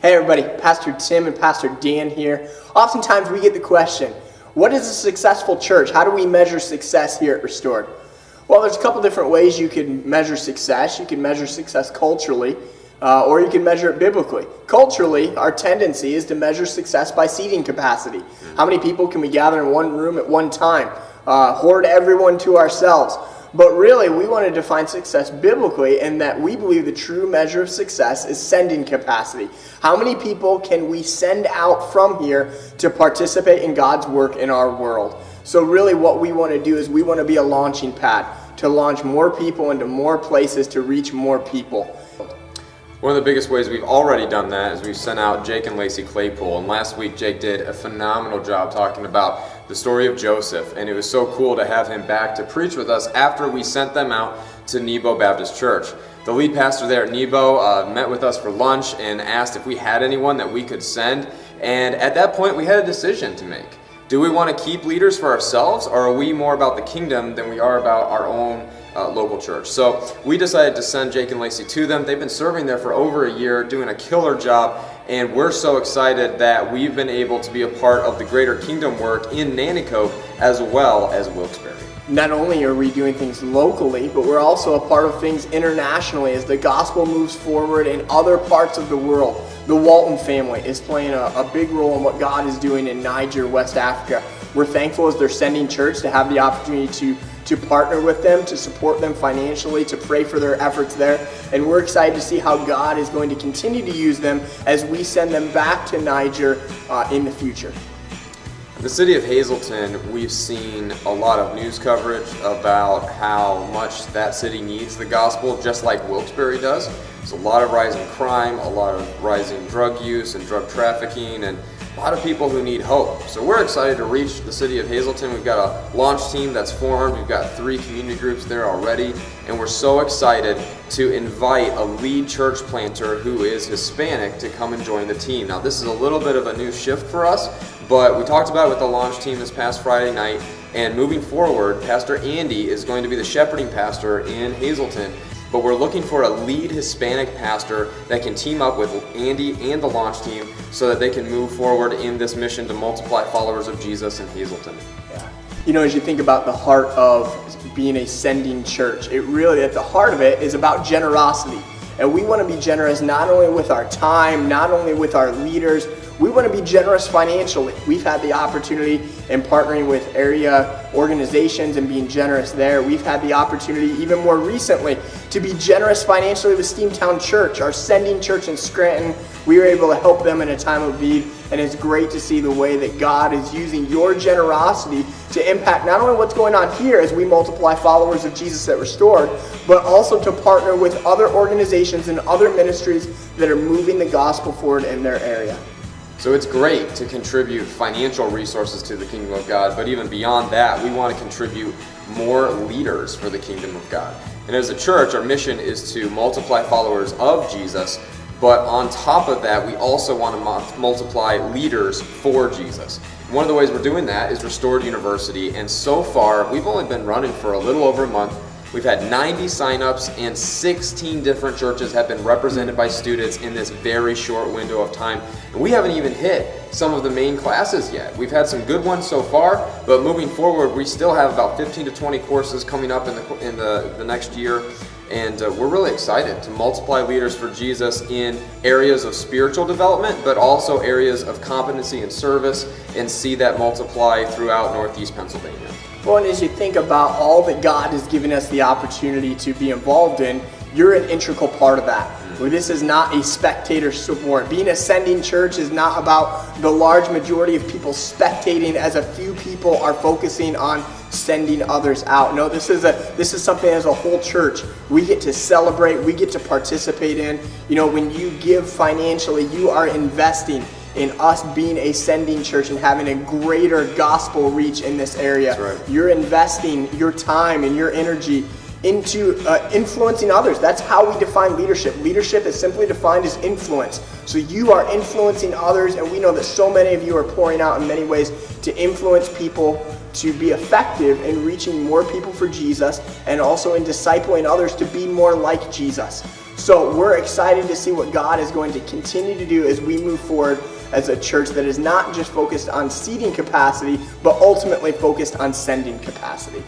Hey everybody, Pastor Tim and Pastor Dan here. Oftentimes we get the question, what is a successful church? How do we measure success here at Restored? Well, there's a couple different ways you can measure success. You can measure success culturally, or you can measure it biblically. Culturally, our tendency is to measure success by seating capacity. How many people can we gather in one room at one time? Hoard everyone to ourselves. But really, we want to define success biblically in that we believe the true measure of success is sending capacity. How many people can we send out from here to participate in God's work in our world? So really what we want to do is we want to be a launching pad to launch more people into more places to reach more people. One of the biggest ways we've already done that is we've sent out Jake and Lacey Claypool, and last week Jake did a phenomenal job talking about the story of Joseph, and it was so cool to have him back to preach with us after we sent them out to Nebo Baptist Church. The lead pastor there at Nebo met with us for lunch and asked if we had anyone that we could send, and at that point we had a decision to make. Do we want to keep leaders for ourselves, or are we more about the kingdom than we are about our own local church? So we decided to send Jake and Lacey to them. They've been serving there for over a year, doing a killer job, and we're so excited that we've been able to be a part of the greater kingdom work in Nanticoke as well as Wilkes-Barre. Not only are we doing things locally, but we're also a part of things internationally as the gospel moves forward in other parts of the world. The Walton family is playing a big role in what God is doing in Niger, West Africa. We're thankful as they're sending church to have the opportunity to partner with them, to support them financially, to pray for their efforts there. And we're excited to see how God is going to continue to use them as we send them back to Niger in the future. In the city of Hazleton, we've seen a lot of news coverage about how much that city needs the gospel, just like Wilkes-Barre does. There's a lot of rising crime, a lot of rising drug use and drug trafficking, and a lot of people who need hope. So we're excited to reach the city of Hazleton. We've got a launch team that's formed. We've got 3 community groups there already, and we're so excited to invite a lead church planter who is Hispanic to come and join the team. Now, this is a little bit of a new shift for us, but we talked about it with the launch team this past Friday night, and moving forward, Pastor Andy is going to be the shepherding pastor in Hazleton. But we're looking for a lead Hispanic pastor that can team up with Andy and the launch team so that they can move forward in this mission to multiply followers of Jesus in Hazleton. Yeah. You know, as you think about the heart of being a sending church, it really, at the heart of it, is about generosity. And we want to be generous not only with our time, not only with our leaders, we want to be generous financially. We've had the opportunity in partnering with area organizations and being generous there. We've had the opportunity even more recently to be generous financially with Steamtown Church, our sending church in Scranton. We were able to help them in a time of need, and it's great to see the way that God is using your generosity to impact not only what's going on here as we multiply followers of Jesus at Restored, but also to partner with other organizations and other ministries that are moving the gospel forward in their area. So it's great to contribute financial resources to the kingdom of God, but even beyond that, we want to contribute more leaders for the kingdom of God. And as a church, our mission is to multiply followers of Jesus, but on top of that, we also want to multiply leaders for Jesus. And one of the ways we're doing that is Restored University, and so far, we've only been running for a little over a month. We've had 90 signups, and 16 different churches have been represented by students in this very short window of time. And we haven't even hit some of the main classes yet. We've had some good ones so far, but moving forward, we still have about 15 to 20 courses coming up in the next year. And we're really excited to multiply leaders for Jesus in areas of spiritual development, but also areas of competency and service, and see that multiply throughout Northeast Pennsylvania. Well, and as you think about all that God has given us the opportunity to be involved in, you're an integral part of that. Where this is not a spectator sport. Being a sending church is not about the large majority of people spectating as a few people are focusing on sending others out. No, this is something as a whole church we get to celebrate, we get to participate in. You know, when you give financially, you are investing in us being a sending church and having a greater gospel reach in this area. That's right. You're investing your time and your energy into influencing others. That's how we define leadership. Leadership is simply defined as influence. So you are influencing others, and we know that so many of you are pouring out in many ways to influence people to be effective in reaching more people for Jesus, and also in discipling others to be more like Jesus. So we're excited to see what God is going to continue to do as we move forward as a church that is not just focused on seating capacity, but ultimately focused on sending capacity.